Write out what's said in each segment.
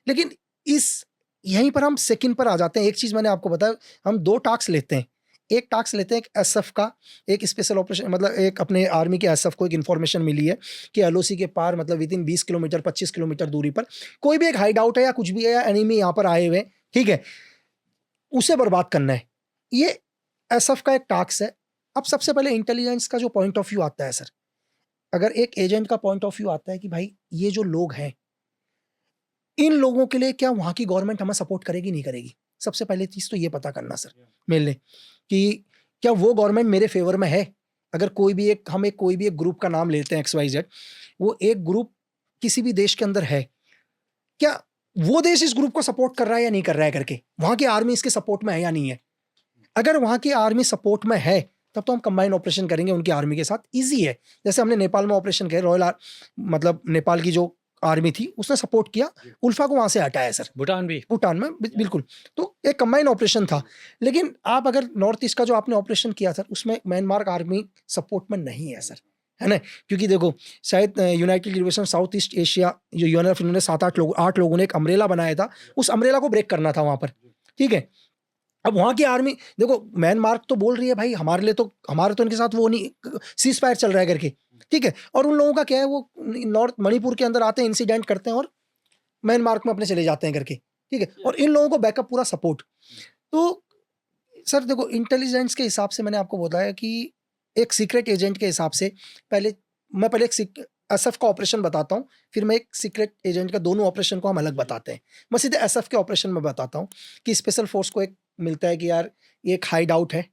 लेकिन इस यहीं पर हम सेकंड पर आ जाते हैं। एक चीज मैंने आपको बताया, हम दो टास्क लेते हैं। एक टास्क लेते हैं एक एसएफ का, एक स्पेशल ऑपरेशन, मतलब एक अपने आर्मी के एसएफ को एक इन्फॉर्मेशन मिली है कि एलओसी के पार, मतलब विद इन 20 किलोमीटर 25 किलोमीटर दूरी पर कोई भी एक हाइड आउट है या कुछ भी है या एनिमी यहाँ पर आए हुए हैं, ठीक है, उसे बर्बाद करना है। ये एसएफ का एक टास्क है। अब सबसे पहले इंटेलिजेंस का जो पॉइंट ऑफ व्यू आता है सर, अगर एक एजेंट का पॉइंट ऑफ व्यू आता है कि भाई ये जो लोग हैं, इन लोगों के लिए क्या वहां की गवर्नमेंट हमें सपोर्ट करेगी नहीं करेगी, सबसे पहले चीज तो ये पता करना सर मेरे लिए कि क्या वो गवर्नमेंट मेरे फेवर में है। अगर कोई भी एक, हम एक कोई भी एक ग्रुप का नाम लेते हैं XYZ, वो एक ग्रुप किसी भी देश के अंदर है, क्या वो देश इस ग्रुप को सपोर्ट कर रहा है या नहीं कर रहा है करके, वहां की आर्मी इसके सपोर्ट में है या नहीं है। अगर वहां की आर्मी सपोर्ट में है तब तो हम कंबाइन ऑपरेशन करेंगे उनकी आर्मी के साथ, इजी है। जैसे हमने नेपाल में ऑपरेशन किया, मतलब नेपाल की जो आर्मी थी उसने सपोर्ट किया, उल्फा को वहां से हटाया सर। भूटान भी, भूटान में बिल्कुल। तो एक कंबाइन ऑपरेशन था। लेकिन आप अगर नॉर्थ ईस्ट का जो आपने ऑपरेशन किया सर, उसमें म्यांमार आर्मी सपोर्ट में नहीं है सर, है ना, क्योंकि देखो शायद United liberation south east Asia जो यूएनएफ, इन्होंने 8 लोगों ने एक अम्ब्रेला बनाया था, उस अम्ब्रेला को ब्रेक करना था वहां पर, ठीक है। अब वहां की आर्मी देखो, म्यांमार तो बोल रही है भाई हमारे लिए तो, हमारे तो इनके साथ वो नहीं, सीज फायर चल रहा है करके, ठीक है। और उन लोगों का क्या है, वो नॉर्थ मणिपुर के अंदर आते हैं, इंसिडेंट करते हैं और म्यांमार में अपने चले जाते हैं करके, ठीक है। और इन लोगों को बैकअप पूरा सपोर्ट। तो सर देखो, इंटेलिजेंस के हिसाब से मैंने आपको बताया कि एक सीक्रेट एजेंट के हिसाब से, पहले एक एसएफ का ऑपरेशन बताता हूँ, फिर मैं एक सीक्रेट एजेंट का, दोनों ऑपरेशन को हम अलग बताते हैं। मैं सीधे एसएफ के ऑपरेशन में बताता हूँ कि स्पेशल फोर्स को एक मिलता है कि यार ये एक हाइड आउट है,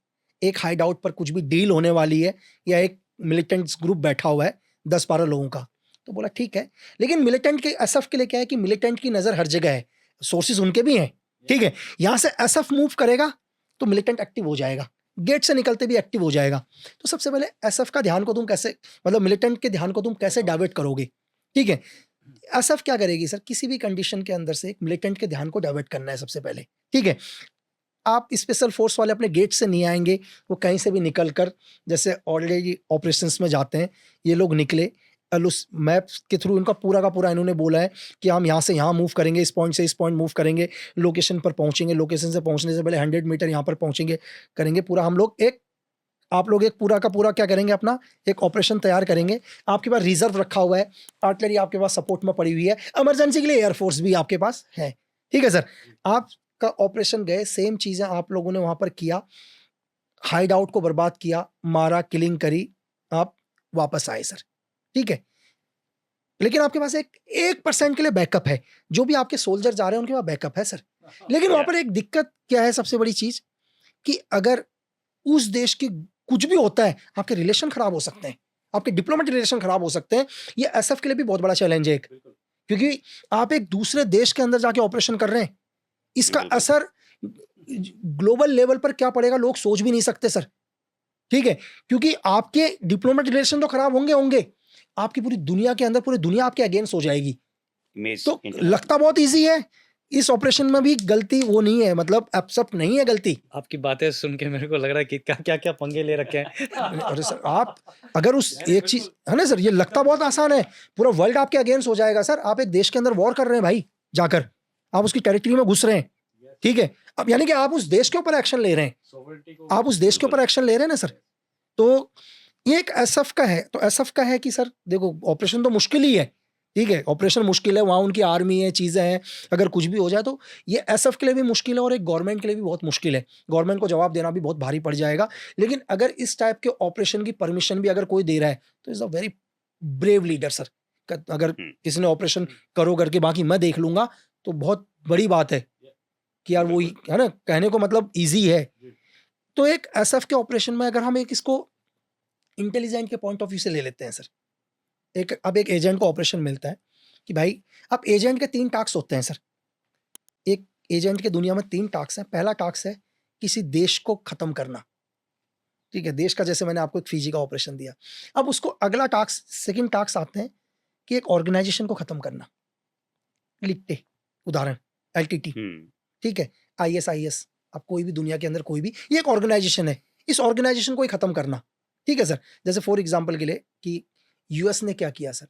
एक हाइड आउट पर कुछ भी डील होने वाली है, या एक मिलिटेंट्स ग्रुप बैठा हुआ है 10-12 लोगों का। तो बोला ठीक है, लेकिन मिलिटेंट के, एसएफ के लिए क्या है कि मिलिटेंट की नजर हर जगह है, सोर्सेज उनके भी हैं, ठीक है। यहां से एसएफ मूव करेगा तो मिलिटेंट एक्टिव हो जाएगा, गेट से निकलते भी एक्टिव हो जाएगा। तो सबसे पहले एसएफ का ध्यान को तुम कैसे, मतलब मिलिटेंट के ध्यान को तुम कैसे डाइवर्ट करोगे, ठीक है। एसएफ क्या करेगी सर, किसी भी कंडीशन के अंदर से एक मिलिटेंट के ध्यान को डाइवर्ट करना है सबसे पहले, ठीक है। आप स्पेशल फोर्स वाले अपने गेट से नहीं आएंगे, वो कहीं से भी निकल कर, जैसे ऑलरेडी ऑपरेशंस में जाते हैं ये लोग, निकले उस मैप के थ्रू, इनका पूरा का पूरा इन्होंने बोला है कि हम यहाँ से यहाँ मूव करेंगे, इस पॉइंट से इस पॉइंट मूव करेंगे, लोकेशन पर पहुंचेंगे, लोकेशन से पहुंचने से पहले 100 मीटर यहाँ पर पहुंचेंगे, करेंगे पूरा। हम लोग एक, आप लोग एक पूरा का पूरा क्या करेंगे, अपना एक ऑपरेशन तैयार करेंगे। आपके पास रिजर्व रखा हुआ है, आर्टिलरी आपके पास सपोर्ट में पड़ी हुई है, इमरजेंसी के लिए एयरफोर्स भी आपके पास है, ठीक है सर। आपका ऑपरेशन गए, सेम चीजें आप लोगों ने वहां पर किया, हाइड आउट को बर्बाद किया, मारा, किलिंग करी, आप वापस आए सर, ठीक है। लेकिन आपके पास एक 1% के लिए बैकअप है, जो भी आपके सोल्जर जा रहे हैं उनके पास बैकअप है सर। लेकिन वहां पर एक दिक्कत क्या है, सबसे बड़ी चीज, कि अगर उस देश की कुछ भी होता है, आपके रिलेशन खराब हो सकते हैं, आपके डिप्लोमेटिक रिलेशन खराब हो सकते हैं। ये एसएफ के लिए भी बहुत बड़ा चैलेंज है एक, क्योंकि आप एक दूसरे देश के अंदर जाके ऑपरेशन कर रहे हैं, इसका असर ग्लोबल लेवल पर क्या पड़ेगा लोग सोच भी नहीं सकते सर, ठीक है। क्योंकि आपके डिप्लोमेटिक रिलेशन तो खराब होंगे होंगे, आपकी पूरी दुनिया के अंदर, पूरी दुनिया आपके अगेंस्ट हो जाएगी। तो लगता बहुत इजी है, इस ऑपरेशन में भी गलती वो नहीं है, मतलब एब्सर्ट नहीं है गलती। आपकी बातें सुन के मेरे को लग रहा है कि क्या क्या पंगे ले रखे हैं। अरे सर, आप अगर उस एक चीज है ना सर, ये लगता बहुत आसान है, पूरा वर्ल्ड आपके अगेंस्ट हो जाएगा सर। आप एक देश के अंदर वॉर कर रहे हैं भाई, जाकर आप उसकी टेरिटरी में घुस रहे हैं, ठीक है। अब यानी कि आप उस देश के ऊपर एक्शन ले रहे हैं, आप उस देश के ऊपर एक्शन ले रहे हैं ना सर। तो ये एक एसएफ का है। तो एसएफ का है कि सर देखो, ऑपरेशन तो मुश्किल ही है, ठीक है, ऑपरेशन मुश्किल है, वहां उनकी आर्मी है, चीजें हैं, अगर कुछ भी हो जाए तो ये एसएफ के लिए भी मुश्किल है और एक गवर्नमेंट के लिए भी बहुत मुश्किल है। गवर्नमेंट को जवाब देना भी बहुत भारी पड़ जाएगा। लेकिन अगर इस टाइप के ऑपरेशन की परमिशन भी अगर कोई दे रहा है तो is a very brave leader sir. अगर किसी ने ऑपरेशन करो करके बाकी मैं देख लूंगा, तो बहुत बड़ी बात है कि यार वो है ना, कहने को मतलब ईजी है। तो एक एसएफ के ऑपरेशन में अगर हम एक इसको इंटेलिजेंट के पॉइंट ऑफ व्यू से ले लेते हैं सर, अब एक एजेंट को ऑपरेशन मिलता है कि भाई, अब एजेंट के 3 टास्क होते हैं सर। एक एजेंट के दुनिया में 3 टास्क हैं। पहला टास्क है किसी देश को खत्म करना, ठीक है, देश का, जैसे मैंने आपको एक फिजी का ऑपरेशन दिया। अब उसको अगला टास्क, सेकंड टास्क आते हैं कि एक ऑर्गेनाइजेशन को खत्म करना, लिट्टे उदाहरण, एलटीटी, ठीक है, आईएसआईएस, अब कोई भी दुनिया के अंदर कोई भी, ये एक ऑर्गेनाइजेशन है, इस ऑर्गेनाइजेशन को ही खत्म करना, ठीक है सर। जैसे फॉर एग्जांपल के लिए कि यूएस ने क्या किया सर,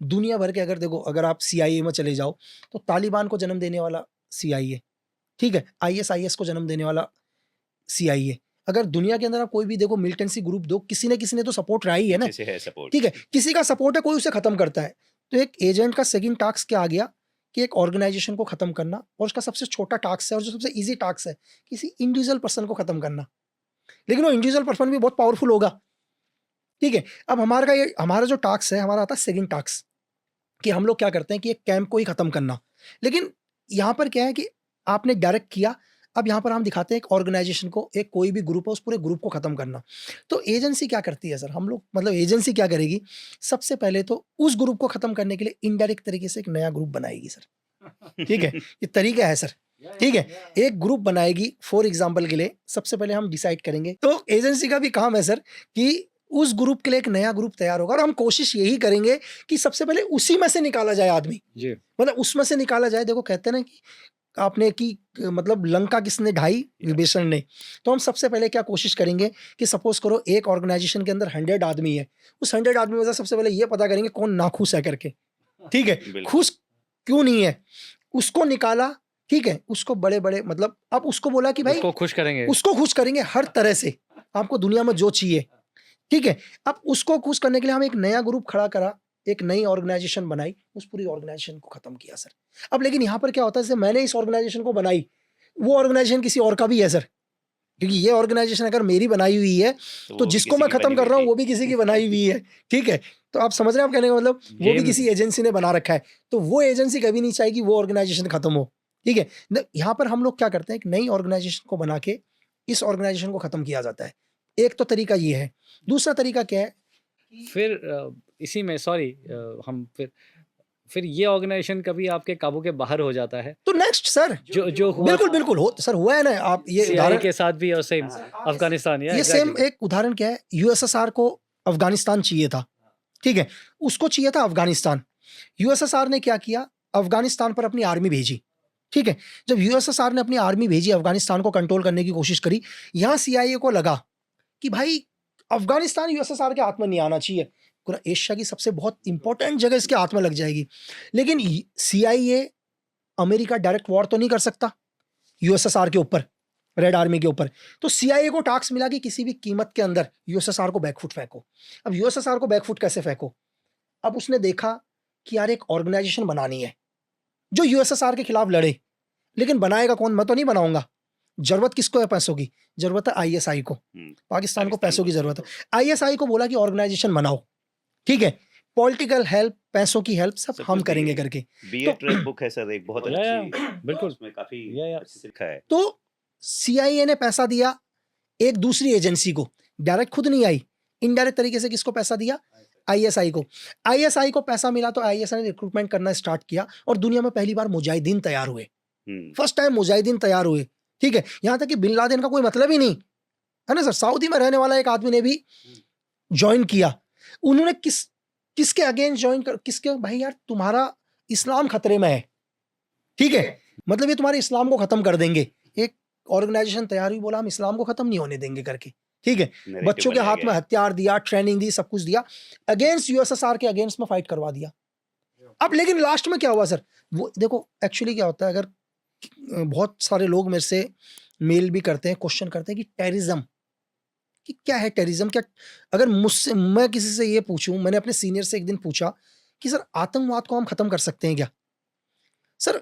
दुनिया भर के, अगर देखो, अगर आप CIA में चले जाओ तो तालिबान को जन्म देने वाला CIA, ठीक है, ISIS को जन्म देने वाला CIA। अगर दुनिया के अंदर आप कोई भी देखो मिलिटेंसी ग्रुप दो, किसी ने तो सपोर्ट रहा ही है ना, पीछे से है सपोर्ट। ठीक है, किसी का सपोर्ट है, कोई उसे खत्म करता है। तो एक एजेंट का सेकंड टास्क क्या आ गया कि एक ऑर्गेनाइजेशन को खत्म करना, और उसका सबसे छोटा टास्क है और जो सबसे इजी टास्क है किसी इंडिविजुअल पर्सन को खत्म करना, लेकिन वो इंडिविजुअल पर्सन भी बहुत पावरफुल होगा, ठीक है। अब हमारा जो टास्क है, हमारा आता है सेकंड टास्क, कि हम लोग क्या करते हैं कि एक कैंप को ही खत्म करना। लेकिन यहाँ पर क्या है कि आपने डायरेक्ट किया, अब यहाँ पर हम दिखाते हैं एक ऑर्गेनाइजेशन को, एक कोई भी ग्रुप है उस पूरे ग्रुप को खत्म करना। तो एजेंसी क्या करती है सर, हम लोग मतलब एजेंसी क्या करेगी, सबसे पहले तो उस ग्रुप को खत्म करने के लिए इनडायरेक्ट तरीके से एक नया ग्रुप बनाएगी सर, ठीक है, ये तरीका है सर, ठीक है। एक ग्रुप बनाएगी, फॉर एग्जाम्पल के लिए सबसे पहले हम डिसाइड करेंगे, तो एजेंसी का भी काम है सर कि उस ग्रुप के लिए एक नया ग्रुप तैयार होगा, और हम कोशिश यही करेंगे कि सबसे पहले उसी में से निकाला जाए आदमी, जी मतलब उसमें से निकाला जाए। देखो कहते हैं ना कि आपने की मतलब लंका किसने ढाई, विभीषण ने। तो हम सबसे पहले क्या कोशिश करेंगे कि सपोज करो एक ऑर्गेनाइजेशन के अंदर 100 आदमी है, उस 100 आदमी में से सबसे पहले ये पता करेंगे कौन नाखुश है करके, ठीक है, बिल्कुल। खुश क्यों नहीं है, उसको निकाला, ठीक है, उसको बड़े बड़े मतलब अब उसको बोला कि भाई उसको खुश करेंगे। उसको खुश करेंगे हर तरह से, आपको दुनिया में जो चाहिए, ठीक है। अब उसको खुश करने के लिए हम एक नया ग्रुप खड़ा करा, एक नई ऑर्गेनाइजेशन बनाई, उस पूरी ऑर्गेनाइजेशन को खत्म किया सर। अब लेकिन यहाँ पर क्या होता है, जैसे मैंने इस ऑर्गेनाइजेशन को बनाई, वो ऑर्गेनाइजेशन किसी और का भी है सर, क्योंकि ये ऑर्गेनाइजेशन अगर मेरी बनाई हुई है तो वो भी जिसको किसी मैं की खत्म बनी कर हुई रहा हूँ थी। वो भी किसी की बनाई हुई है, ठीक है। तो आप समझ रहे हैं आप कहने का मतलब, वो भी गेम- किसी एजेंसी ने बना रखा है, तो वो एजेंसी कभी नहीं चाहेगी वो ऑर्गेनाइजेशन खत्म हो, ठीक है। यहाँ पर हम लोग क्या करते हैं, एक नई ऑर्गेनाइजेशन को बना के इस ऑर्गेनाइजेशन को खत्म किया जाता है। एक तो तरीका ये है। दूसरा तरीका क्या है, फिर इसी में सॉरी हम फिर ये ऑर्गेनाइजेशन कभी आपके काबू के बाहर हो जाता है, तो नेक्स्ट सर, जो हुआ बिल्कुल बिल्कुल हो सर, हुआ है ना। आप ये CIA उदाहरण, के साथ भी और सेम अफगानिस्तान या ये सेम एक उदाहरण क्या है, USSR को अफगानिस्तान चाहिए था, ठीक है, उसको चाहिए था अफगानिस्तान। USSR ने क्या किया, अफगानिस्तान पर अपनी आर्मी भेजी, ठीक है। जब USSR ने अपनी आर्मी भेजी, अफगानिस्तान को कंट्रोल करने की कोशिश करी, यहाँ CIA को लगा कि भाई अफगानिस्तान USSR के हाथ में नहीं आना चाहिए, पूरा एशिया की सबसे बहुत इंपॉर्टेंट जगह इसके हाथ में लग जाएगी। लेकिन CIA अमेरिका डायरेक्ट वॉर तो नहीं कर सकता USSR के ऊपर, रेड आर्मी के ऊपर। तो CIA को टास्क मिला कि किसी भी कीमत के अंदर USSR को बैकफुट फेंको। अब USSR को बैकफुट कैसे फेंको, अब उसने देखा कि यार एक ऑर्गेनाइजेशन बनानी है जो USSR के खिलाफ लड़े, लेकिन बनाएगा कौन, मैं तो नहीं बनाऊंगा, जरूरत किसको है पैसों की, जरूरत है ISI को, पाकिस्तान को पैसों की जरूरत है। ISI को बोला कि ऑर्गेनाइजेशन बनाओ, ठीक है, पॉलिटिकल हेल्प, पैसों की हेल्प सब सब हम कुछ करेंगे देंगे। करके। बीए ट्रेड बुक है सर, एक बहुत या, या, अच्छी, बिल्कुल। उसमें काफी या। अच्छे से लिखा है। तो CIA ने पैसा दिया एक दूसरी एजेंसी को, डायरेक्ट खुद नहीं आई, इनडायरेक्ट तरीके से किसको पैसा दिया, ISI को। ISI को पैसा मिला तो ISI ने रिक्रूटमेंट करना स्टार्ट किया, और दुनिया में पहली बार मुजाहिदीन तैयार हुए, फर्स्ट टाइम मुजाहिदीन तैयार हुए, ठीक है। यहां तक कि बिन लादेन का कोई मतलब ही नहीं है ना सर, सऊदी में रहने वाला एक आदमी ने भी ज्वाइन किया। उन्होंने किसके अगेंस्ट ज्वाइन कर, किसके, भाई यार तुम्हारा इस्लाम खतरे में है, ठीक है, मतलब ये तुम्हारे इस्लाम को खत्म कर देंगे। एक ऑर्गेनाइजेशन तैयार हुई, बोला हम इस्लाम को खत्म नहीं होने देंगे करके, ठीक है। Narrative बच्चों के बनाया हाथ में गया। हथियार दिया, ट्रेनिंग दी, सब कुछ दिया, अगेंस्ट USSR के अगेंस्ट में फाइट करवा दिया। अब लेकिन लास्ट में क्या हुआ सर, वो देखो एक्चुअली क्या होता है, अगर बहुत सारे लोग मेरे से मेल भी करते हैं, क्वेश्चन करते हैं कि टेररिज्म कि क्या है, टेररिज्म क्या। अगर मुझसे, मैं किसी से ये पूछूं, मैंने अपने सीनियर से एक दिन पूछा कि सर आतंकवाद को हम खत्म कर सकते हैं क्या। सर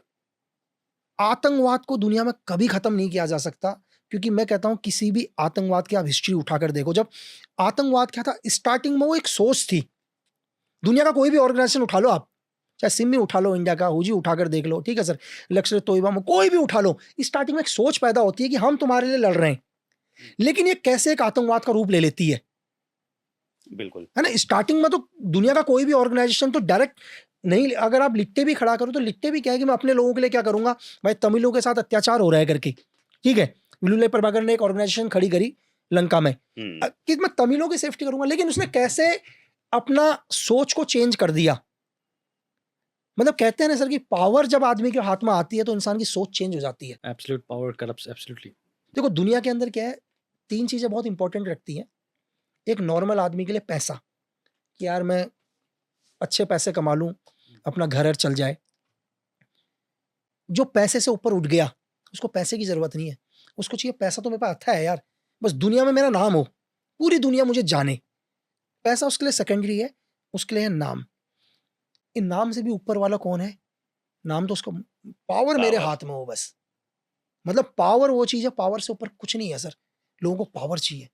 आतंकवाद को दुनिया में कभी खत्म नहीं किया जा सकता, क्योंकि मैं कहता हूं किसी भी आतंकवाद की आप हिस्ट्री उठाकर देखो, जब आतंकवाद क्या था, स्टार्टिंग में वो एक सोच थी। दुनिया का कोई भी ऑर्गेनाइजेशन उठा लो आप, चाहे सिमी उठा लो, इंडिया का हुजी उठाकर देख लो, ठीक है सर, लश्कर तोयबा में कोई भी उठा लो, स्टार्टिंग में एक सोच पैदा होती है कि हम तुम्हारे लिए लड़ रहे हैं, लेकिन ये कैसे एक आतंकवाद का रूप ले लेती है बिल्कुल ना। स्टार्टिंग में तो दुनिया का कोई भी ऑर्गेनाइजेशन तो डायरेक्ट नहीं, अगर आप लिखते भी खड़ा करो तो लिखते भी क्या है कि मैं अपने लोगों के लिए क्या करूंगा, भाई तमिलों के साथ अत्याचार हो रहा है करके, ठीक है। विलुले प्रभाकर ने एक ऑर्गेनाइजेशन खड़ी करी लंका में कि मैं तमिलों की सेफ्टी करूंगा, लेकिन उसने कैसे अपना सोच को चेंज कर दिया। मतलब कहते हैं ना सर कि पावर जब आदमी के हाथ में आती है तो इंसान की सोच चेंज हो जाती है। Absolute power corrupts absolutely. देखो दुनिया के अंदर क्या है, 3 चीजें बहुत इंपॉर्टेंट रखती हैं एक नॉर्मल आदमी के लिए। पैसा, कि यार मैं अच्छे पैसे कमा लूँ, अपना घर चल जाए। जो पैसे से ऊपर उठ गया, उसको पैसे की ज़रूरत नहीं है। उसको चाहिए पैसा तो मेरे पास अच्छा है यार, बस दुनिया में मेरा नाम हो, पूरी दुनिया मुझे जाने। पैसा उसके लिए सेकेंडरी है, उसके लिए है नाम। इन नाम से भी ऊपर वाला कौन है? नाम तो उसका पावर मेरे पावर। हाथ में हो बस। मतलब पावर वो चीज़ है, पावर से ऊपर कुछ नहीं है सर। लोगों को पावर चाहिए।